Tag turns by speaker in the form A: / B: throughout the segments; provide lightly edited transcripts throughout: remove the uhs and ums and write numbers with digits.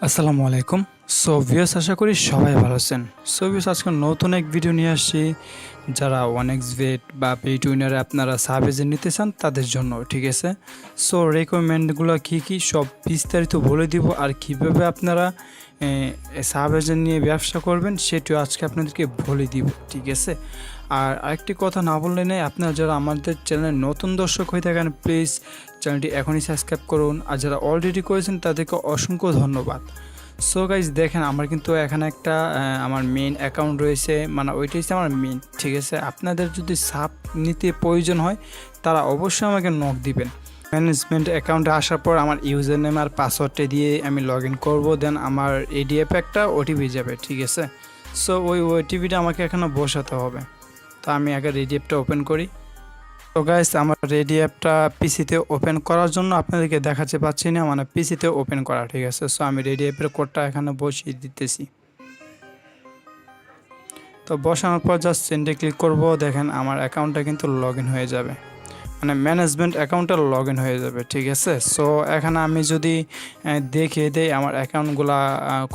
A: আসসালামু আলাইকুম। So viewers, আশা করি সবাই ভালো আছেন। সো ভিউয়ার্স, আজকে নতুন এক ভিডিও নিয়ে আসছি। যারা OneXBet বা পেটিউইনারে আপনারা সাব এজেন্ট নিতে চান তাদের জন্য, ঠিক আছে? সো রেকমেন্ডগুলো কী কী সব বিস্তারিত বলে দিব, আর কীভাবে আপনারা সাব এজেন্ট নিয়ে ব্যবসা করবেন সেটিও আজকে আপনাদেরকে বলে দিব, ঠিক আছে? আর আরেকটি কথা না বললে নেই, আপনারা যারা আমাদের চ্যানেলে নতুন দর্শক হয়ে থাকেন প্লিজ চ্যানেলটি এখনই সাবস্ক্রাইব করুন, আর যারা অলরেডি করেছেন তাদেরকে অসংখ্য ধন্যবাদ। সো গাইজ দেখেন, আমার কিন্তু এখানে একটা আমার মেইন অ্যাকাউন্ট রয়েছে, মানে ওইটাই হচ্ছে আমার মেইন, ঠিক আছে? আপনাদের যদি সাব নিতে প্রয়োজন হয় তারা অবশ্যই আমাকে নক দিবেন। ম্যানেজমেন্ট অ্যাকাউন্টে আসার পর আমার ইউজার নেম আর পাসওয়ার্ডটা দিয়ে আমি লগ ইন করবো, দেন আমার এডিএফ একটা ওটিপি যাবে, ঠিক আছে? সো ওই ওটিপিটা আমাকে এখানে বসাতে হবে। তো আমি আগে রেডি অ্যাপটা ওপেন করি। তো গাইস, আমার রেডি অ্যাপটা পিসিতে ওপেন করার জন্য আপনাদেরকে দেখাতে পাচ্ছি না, মানে পিসিতে ওপেন করা, ঠিক আছে? সো আমি রেডি অ্যাপের কোডটা এখানে বসিয়ে দিতেছি। তো বসানোর পর জাস্ট সেন্ডে ক্লিক করব। দেখেন আমার অ্যাকাউন্টটা কিন্তু লগ ইন হয়ে যাবে, মানে ম্যানেজমেন্ট অ্যাকাউন্টটা লগ ইন হয়ে যাবে, ঠিক আছে? সো এখানে আমি যদি দেখিয়ে দেই আমার অ্যাকাউন্টগুলা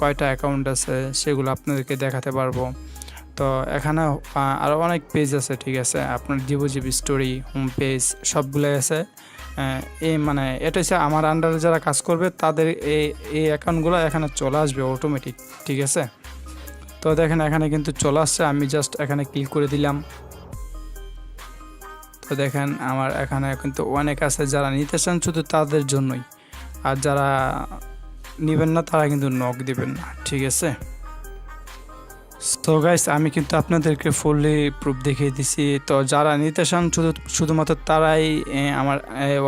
A: কয়টা অ্যাকাউন্ট আছে সেগুলো আপনাদেরকে দেখাতে পারবো। তো এখানে আরও অনেক পেজ আছে, ঠিক আছে? আপনার জিবি স্টোরি, হোম পেজ সবগুলোই আছে। এই মানে এটা হচ্ছে আমার আন্ডারে যারা কাজ করবে তাদের এই অ্যাকাউন্টগুলো এখানে চলে আসবে অটোমেটিক, ঠিক আছে? তো দেখেন এখানে কিন্তু চলে আসছে, আমি জাস্ট এখানে ক্লিক করে দিলাম। তো দেখেন আমার এখানে কিন্তু অনেক আছে, যারা নিতে চান শুধু তাদের জন্যই, আর যারা নেবেন না তারা কিন্তু নক দিবেন না, ঠিক আছে? তো গাইস, আমি কিন্তু আপনাদেরকে ফুললি প্রুফ দেখিয়ে দিছি। তো যারা নিতে চান শুধুমাত্র তারাই আমার